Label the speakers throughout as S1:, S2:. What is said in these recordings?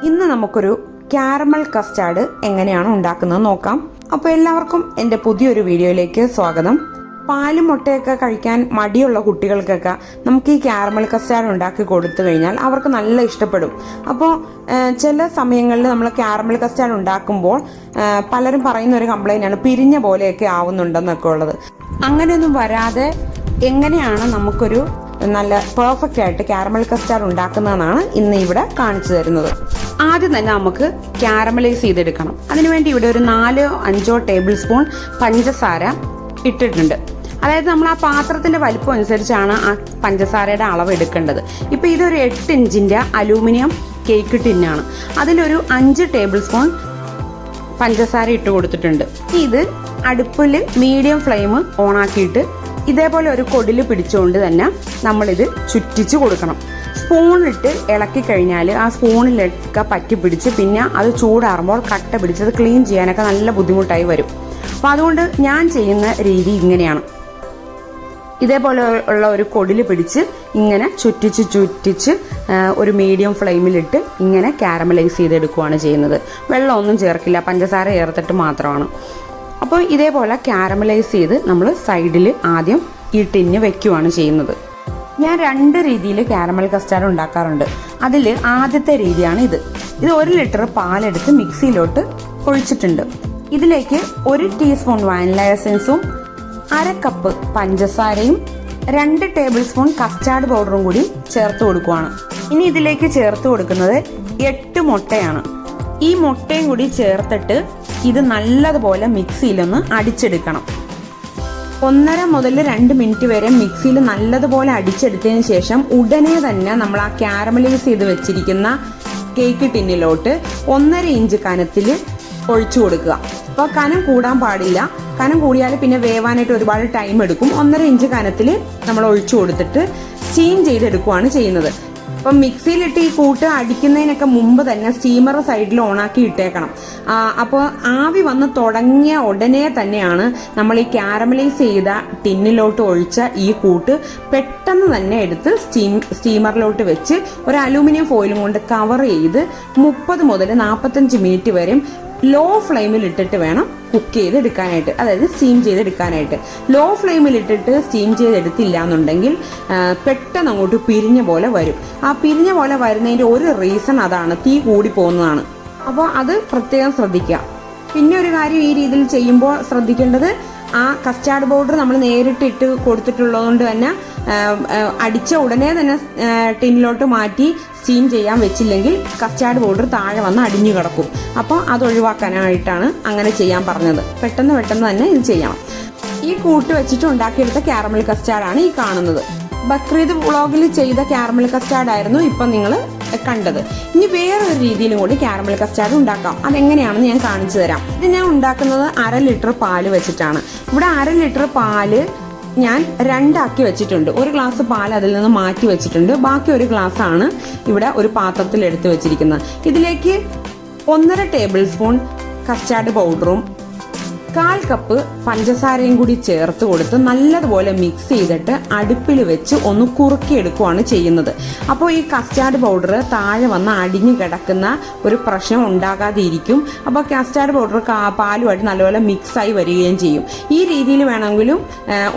S1: ഇന്ന് നമുക്കൊരു caramel custard എങ്ങനെയാണ് ഉണ്ടാക്കുന്നത് നോക്കാം. അപ്പോൾ എല്ലാവർക്കും എൻ്റെ പുതിയൊരു വീഡിയോയിലേക്ക് സ്വാഗതം. പാലും മുട്ടയൊക്കെ കഴിക്കാൻ മടിയുള്ള കുട്ടികൾക്കൊക്കെ നമുക്ക് ഈ കാരമൽ കസ്റ്റാർഡ് ഉണ്ടാക്കി കൊടുത്തു കഴിഞ്ഞാൽ അവർക്ക് നല്ല ഇഷ്ടപ്പെടും. അപ്പോൾ ചില സമയങ്ങളിൽ നമ്മൾ കാരമൽ കസ്റ്റാർഡ് ഉണ്ടാക്കുമ്പോൾ പലരും പറയുന്ന ഒരു കംപ്ലൈൻ്റ് ആണ് പിരിഞ്ഞ പോലെയൊക്കെ ആവുന്നുണ്ടെന്നൊക്കെ ഉള്ളത്. അങ്ങനെയൊന്നും വരാതെ എങ്ങനെയാണ് നമുക്കൊരു നല്ല പെർഫെക്റ്റ് ആയിട്ട് കാരമൽ കസ്റ്റാർഡ് ഉണ്ടാക്കുന്നതെന്നാണ് ഇന്ന് ഇവിടെ കാണിച്ചു തരുന്നത്. ആദ്യം തന്നെ നമുക്ക് കാരമലൈസ് ചെയ്തെടുക്കണം. അതിനുവേണ്ടി ഇവിടെ ഒരു 4-5 ടേബിൾ സ്പൂൺ പഞ്ചസാര ഇട്ടിട്ടുണ്ട്. അതായത് നമ്മൾ ആ പാത്രത്തിന്റെ വലിപ്പം അനുസരിച്ചാണ് ആ പഞ്ചസാരയുടെ അളവ് എടുക്കേണ്ടത്. ഇപ്പം ഇതൊരു 8 ഇഞ്ചിന്റെ അലൂമിനിയം കേക്ക് ടിന്നാണ്. അതിലൊരു 5 ടേബിൾ സ്പൂൺ പഞ്ചസാര ഇട്ട് കൊടുത്തിട്ടുണ്ട്. ഇത് അടുപ്പിൽ മീഡിയം ഫ്ലെയിം ഓണാക്കിയിട്ട് ഇതേപോലെ ഒരു കൊടിൽ പിടിച്ചുകൊണ്ട് തന്നെ നമ്മളിത് ചുറ്റിച്ച് കൊടുക്കണം. സ്പൂണിലിട്ട് ഇളക്കി കഴിഞ്ഞാൽ ആ സ്പൂണിലൊക്കെ പറ്റി പിടിച്ച് പിന്നെ അത് ചൂടാറുമ്പോൾ കട്ട പിടിച്ചത് ക്ലീൻ ചെയ്യാനൊക്കെ നല്ല ബുദ്ധിമുട്ടായി വരും. അപ്പോൾ അതുകൊണ്ട് ഞാൻ ചെയ്യുന്ന രീതി ഇങ്ങനെയാണ്. ഇതേപോലെ ഉള്ള ഒരു കൊടിൽ പിടിച്ച് ഇങ്ങനെ ചുറ്റിച്ച് ഒരു മീഡിയം ഫ്ലെയിമിലിട്ട് ഇങ്ങനെ കാരമലൈസ് ചെയ്തെടുക്കുകയാണ് ചെയ്യുന്നത്. വെള്ളമൊന്നും ചേർക്കില്ല, പഞ്ചസാര ചേർത്തിട്ട് മാത്രമാണ്. അപ്പോൾ ഇതേപോലെ കാരമലൈസ് ചെയ്ത് നമ്മൾ സൈഡിൽ ആദ്യം ഈ ടിന്ന് വെക്കുകയാണ് ചെയ്യുന്നത്. ഞാൻ 2 രീതിയിൽ കാരമൽ കസ്റ്റാർഡ് ഉണ്ടാക്കാറുണ്ട്. അതിൽ ആദ്യത്തെ രീതിയാണ് ഇത്. 1 ലിറ്റർ പാലെടുത്ത് മിക്സിയിലോട്ട് ഒഴിച്ചിട്ടുണ്ട്. ഇതിലേക്ക് 1 ടീസ്പൂൺ വാനില എസൻസും 1/2 കപ്പ് പഞ്ചസാരയും 2 ടേബിൾ സ്പൂൺ കസ്റ്റാർഡ് പൗഡറും കൂടി ചേർത്ത് കൊടുക്കുകയാണ്. ഇനി ഇതിലേക്ക് ചേർത്ത് കൊടുക്കുന്നത് 8 മുട്ടയാണ്. ഈ മുട്ടയും കൂടി ചേർത്തിട്ട് ഇത് നല്ലതുപോലെ മിക്സിയിലൊന്ന് അടിച്ചെടുക്കണം. 1.5 മുതൽ 2 മിനിറ്റ് വരെ മിക്സിയിൽ നല്ലതുപോലെ അടിച്ചെടുത്തതിന് ശേഷം ഉടനെ തന്നെ നമ്മൾ ആ കാരമലൈസ് ചെയ്ത് വെച്ചിരിക്കുന്ന കേക്ക് ടിന്നിലോട്ട് 1.5 ഇഞ്ച് കനത്തിൽ ഒഴിച്ചു കൊടുക്കുക. അപ്പോൾ കനം കൂടാൻ പാടില്ല. കനം കൂടിയാൽ പിന്നെ വേവാനായിട്ട് ഒരുപാട് ടൈം എടുക്കും. 1.5 ഇഞ്ച് കനത്തിൽ നമ്മൾ ഒഴിച്ചു കൊടുത്തിട്ട് സ്റ്റീം ചെയ്തെടുക്കുകയാണ് ചെയ്യുന്നത്. അപ്പം മിക്സിയിലിട്ട് ഈ കൂട്ട് അടിക്കുന്നതിനൊക്കെ മുമ്പ് തന്നെ സ്റ്റീമർ സൈഡിൽ ഓണാക്കി ഇട്ടേക്കണം. അപ്പോൾ ആവി വന്ന് തുടങ്ങിയ ഉടനെ തന്നെയാണ് നമ്മൾ ഈ കാരമലൈസ് ചെയ്ത ടിന്നിലോട്ട് ഒഴിച്ച ഈ കൂട്ട് പെട്ടെന്ന് തന്നെ എടുത്ത് സ്റ്റീമറിലോട്ട് വെച്ച് ഒരു അലൂമിനിയം ഫോയിലും കൊണ്ട് കവർ ചെയ്ത് 30 മുതൽ 45 മിനിറ്റ് വരെ ലോ ഫ്ലെയിമിൽ ഇട്ടിട്ട് വേണം കുക്ക് ചെയ്തെടുക്കാനായിട്ട്, അതായത് സ്റ്റീം ചെയ്തെടുക്കാനായിട്ട്. ലോ ഫ്ലെയിമിൽ ഇട്ടിട്ട് സ്റ്റീം ചെയ്തെടുത്തില്ല എന്നുണ്ടെങ്കിൽ പെട്ടെന്ന് അങ്ങോട്ട് പിരിഞ്ഞ പോലെ വരും. ആ പിരിഞ്ഞ പോലെ വരുന്നതിൻ്റെ ഒരു റീസൺ അതാണ്, തീ കൂടി പോകുന്നതാണ്. അപ്പോൾ അത് പ്രത്യേകം ശ്രദ്ധിക്കുക. പിന്നെ ഒരു കാര്യം ഈ രീതിയിൽ ചെയ്യുമ്പോൾ ശ്രദ്ധിക്കേണ്ടത്, ആ കസ്റ്റാർഡ് പൗഡർ നമ്മൾ നേരിട്ട് ഇട്ട് കൊടുത്തിട്ടുള്ളതുകൊണ്ട് തന്നെ അടിച്ച ഉടനെ തന്നെ ടിന്നിലോട്ട് മാറ്റി സ്റ്റീം ചെയ്യാൻ വെച്ചില്ലെങ്കിൽ കസ്റ്റാർഡ് പൗഡർ താഴെ വന്ന് അടിഞ്ഞു കിടക്കും. അപ്പോൾ അത് ഒഴിവാക്കാനായിട്ടാണ് അങ്ങനെ ചെയ്യാൻ പറഞ്ഞത്. പെട്ടെന്ന് തന്നെ ഇത് ചെയ്യണം. ഈ കൂട്ട് വെച്ചിട്ട് ഉണ്ടാക്കിയെടുത്ത കാരമൽ കസ്റ്റാർഡാണ് ഈ കാണുന്നത്. ബക്രീദ് വ്ളോഗിൽ ചെയ്ത കാരമൽ കസ്റ്റാർഡ് ആയിരുന്നു ഇപ്പം നിങ്ങൾ കണ്ടത്. ഇനി വേറൊരു രീതിയിലും കൂടി കാരമൽ കസ്റ്റാർഡ് ഉണ്ടാക്കാം. അതെങ്ങനെയാണെന്ന് ഞാൻ കാണിച്ചു തരാം. ഇത് ഞാൻ ഉണ്ടാക്കുന്നത് 1/2 ലിറ്റർ പാല് വെച്ചിട്ടാണ്. ഇവിടെ 1/2 ലിറ്റർ പാല് ഞാൻ 2 ആക്കി വെച്ചിട്ടുണ്ട്. 1 ഗ്ലാസ് പാൽ അതിൽ നിന്ന് മാറ്റി വെച്ചിട്ടുണ്ട്. ബാക്കി 1 ഗ്ലാസ് ആണ് ഇവിടെ ഒരു പാത്രത്തിൽ എടുത്ത് വെച്ചിരിക്കുന്നത്. ഇതിലേക്ക് 1.5 ടേബിൾ സ്പൂൺ കസ്റ്റാർഡ് പൗഡറും 1/4 കപ്പ് പഞ്ചസാരയും കൂടി ചേർത്ത് കൊടുത്ത് നല്ലതുപോലെ മിക്സ് ചെയ്തിട്ട് അടുപ്പിൽ വെച്ച് ഒന്ന് കുറുക്കിയെടുക്കുകയാണ് ചെയ്യുന്നത്. അപ്പോൾ ഈ കസ്റ്റാർഡ് പൗഡർ താഴെ വന്ന് അടിഞ്ഞു കിടക്കുന്ന ഒരു പ്രശ്നം ഉണ്ടാകാതെ ഇരിക്കും. അപ്പോൾ കസ്റ്റാർഡ് പൗഡർ പാലുമായിട്ട് നല്ലപോലെ മിക്സായി വരികയും ചെയ്യും. ഈ രീതിയിൽ വേണമെങ്കിലും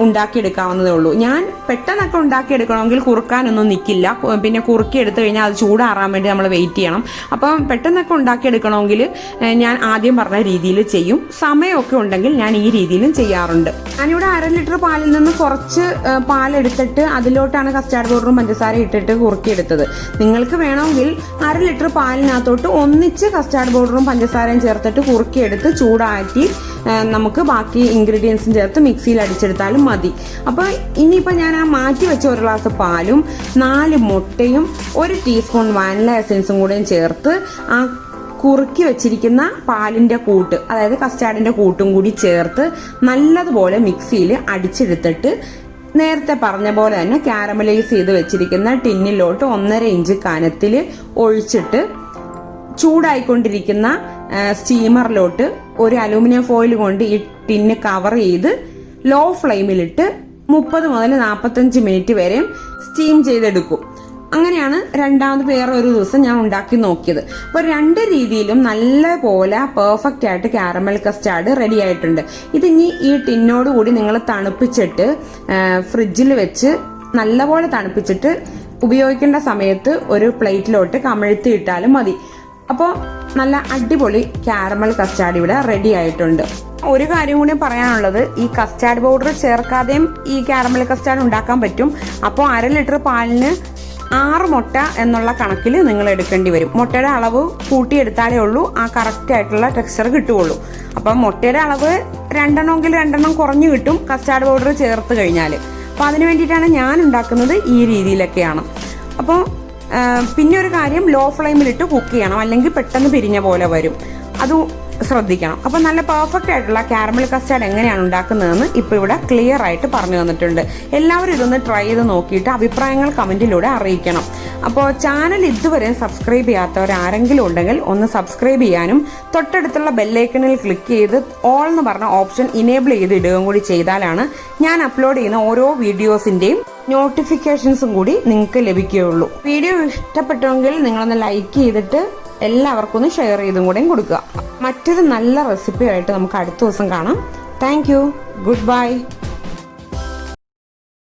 S1: ഉണ്ടാക്കിയെടുക്കാവുന്നതേ ഉള്ളൂ. ഞാൻ പെട്ടെന്നൊക്കെ ഉണ്ടാക്കിയെടുക്കണമെങ്കിൽ കുറുക്കാനൊന്നും നിൽക്കില്ല. പിന്നെ കുറുക്കിയെടുത്തു കഴിഞ്ഞാൽ അത് ചൂടാറാൻ വേണ്ടി നമ്മൾ വെയിറ്റ് ചെയ്യണം. അപ്പം പെട്ടെന്നൊക്കെ ഉണ്ടാക്കിയെടുക്കണമെങ്കിൽ ഞാൻ ആദ്യം പറഞ്ഞ രീതിയിൽ ചെയ്യും. സമയമൊക്കെ ഉണ്ടെങ്കിൽ ഞാൻ ഈ രീതിയിലും ചെയ്യാറുണ്ട്. ഞാനിവിടെ 1/2 ലിറ്റർ പാലിൽ നിന്ന് കുറച്ച് പാലെടുത്തിട്ട് അതിലോട്ടാണ് കസ്റ്റാർഡ് പൗഡറും പഞ്ചസാര ഇട്ടിട്ട് കുറുക്കിയെടുത്തത്. നിങ്ങൾക്ക് വേണമെങ്കിൽ 1/2 ലിറ്റർ പാലിനകത്തോട്ട് ഒന്നിച്ച് കസ്റ്റാർഡ് പൗഡറും പഞ്ചസാരയും ചേർത്തിട്ട് കുറുക്കിയെടുത്ത് ചൂടാക്കി നമുക്ക് ബാക്കി ഇൻഗ്രീഡിയൻസും ചേർത്ത് മിക്സിയിൽ അടിച്ചെടുത്താലും മതി. അപ്പോൾ ഇനിയിപ്പോൾ ഞാൻ ആ മാറ്റി വെച്ച 1 ഗ്ലാസ് പാലും 4 മുട്ടയും 1 ടീസ്പൂൺ വാനില എസൻസും കൂടെയും ചേർത്ത് ആ കുറുക്കി വെച്ചിരിക്കുന്ന പാലിൻ്റെ കൂട്ട്, അതായത് കസ്റ്റാർഡിൻ്റെ കൂട്ടും കൂടി ചേർത്ത് നല്ലതുപോലെ മിക്സിയിൽ അടിച്ചെടുത്തിട്ട് നേരത്തെ പറഞ്ഞ പോലെ തന്നെ കാരമലൈസ് ചെയ്ത് വെച്ചിരിക്കുന്ന ടിന്നിലോട്ട് 1.5 ഇഞ്ച് കനത്തിൽ ഒഴിച്ചിട്ട് ചൂടായിക്കൊണ്ടിരിക്കുന്ന സ്റ്റീമറിലോട്ട് ഒരു അലൂമിനിയം ഫോയിൽ കൊണ്ട് ഈ ടിന്ന് കവർ ചെയ്ത് ലോ ഫ്ലെയിമിലിട്ട് 30 മുതൽ 45 മിനിറ്റ് വരെ സ്റ്റീം ചെയ്തെടുക്കും. അങ്ങനെയാണ് രണ്ടാമത് വേറെ ഒരു ദിവസം ഞാൻ ഉണ്ടാക്കി നോക്കിയത്. അപ്പോൾ രണ്ട് രീതിയിലും നല്ലപോലെ പെർഫെക്റ്റ് ആയിട്ട് കാരമൽ കസ്റ്റാർഡ് റെഡി ആയിട്ടുണ്ട്. ഇതിനി ഈ ടിന്നോട് കൂടി നിങ്ങൾ തണുപ്പിച്ചിട്ട് ഫ്രിഡ്ജിൽ വെച്ച് നല്ലപോലെ തണുപ്പിച്ചിട്ട് ഉപയോഗിക്കേണ്ട സമയത്ത് ഒരു പ്ലേറ്റിലോട്ട് കമഴ്ത്തി ഇട്ടാലും മതി. അപ്പോൾ നല്ല അടിപൊളി കാരമൽ കസ്റ്റാർഡ് ഇവിടെ റെഡി ആയിട്ടുണ്ട്. ഒരു കാര്യം കൂടി പറയാനുള്ളത്, ഈ കസ്റ്റാർഡ് പൗഡർ ചേർക്കാതെയും ഈ കാരമൽ കസ്റ്റാർഡ് ഉണ്ടാക്കാൻ പറ്റും. അപ്പോൾ 1/2 ലിറ്റർ പാലിന് 6 മുട്ട എന്നുള്ള കണക്കിൽ നിങ്ങൾ എടുക്കേണ്ടി വരും. മുട്ടയുടെ അളവ് കൂട്ടിയെടുത്താലേ ഉള്ളൂ ആ കറക്റ്റ് ആയിട്ടുള്ള ടെക്സ്ചർ കിട്ടുകയുള്ളൂ. അപ്പം മുട്ടയുടെ അളവ് 2 എണ്ണമെങ്കിൽ 2 എണ്ണം കുറഞ്ഞു കിട്ടും കസ്റ്റാർഡ് പൗഡർ ചേർത്ത് കഴിഞ്ഞാൽ. അപ്പോൾ അതിന് വേണ്ടിയിട്ടാണ് ഞാൻ ഉണ്ടാക്കുന്നത് ഈ രീതിയിലൊക്കെയാണ്. അപ്പോൾ പിന്നെ ഒരു കാര്യം, ലോ ഫ്ലെയിമിലിട്ട് കുക്ക് ചെയ്യണം, അല്ലെങ്കിൽ പെട്ടെന്ന് പിരിഞ്ഞ പോലെ വരും. അത് ശ്രദ്ധിക്കണം. അപ്പോൾ നല്ല പെർഫെക്റ്റ് ആയിട്ടുള്ള കാരമൽ കസ്റ്റാർഡ് എങ്ങനെയാണ് ഉണ്ടാക്കുന്നതെന്ന് ഇപ്പോൾ ഇവിടെ ക്ലിയർ ആയിട്ട് പറഞ്ഞു തന്നിട്ടുണ്ട്. എല്ലാവരും ഇതൊന്ന് ട്രൈ ചെയ്ത് നോക്കിയിട്ട് അഭിപ്രായങ്ങൾ കമൻറ്റിലൂടെ അറിയിക്കണം. അപ്പോൾ ചാനൽ ഇതുവരെ സബ്സ്ക്രൈബ് ചെയ്യാത്തവർ ആരെങ്കിലും ഉണ്ടെങ്കിൽ ഒന്ന് സബ്സ്ക്രൈബ് ചെയ്യാനും തൊട്ടടുത്തുള്ള ബെല്ലൈക്കണിൽ ക്ലിക്ക് ചെയ്ത് ഓൾ എന്ന് പറഞ്ഞ ഓപ്ഷൻ ഇനേബിൾ ചെയ്ത് ഇടുകയും കൂടി ചെയ്താലാണ് ഞാൻ അപ്ലോഡ് ചെയ്യുന്ന ഓരോ വീഡിയോസിൻ്റെയും നോട്ടിഫിക്കേഷൻസും കൂടി നിങ്ങൾക്ക് ലഭിക്കുകയുള്ളൂ. വീഡിയോ ഇഷ്ടപ്പെട്ടുവെങ്കിൽ നിങ്ങളൊന്ന് ലൈക്ക് ചെയ്തിട്ട് എല്ലാവർക്കും ഒന്ന് ഷെയർ ചെയ്തും കൂടെയും കൊടുക്കുക. മറ്റൊരു നല്ല റെസിപ്പിയായിട്ട് നമുക്ക് അടുത്ത ദിവസം കാണാം. Thank you. Good bye.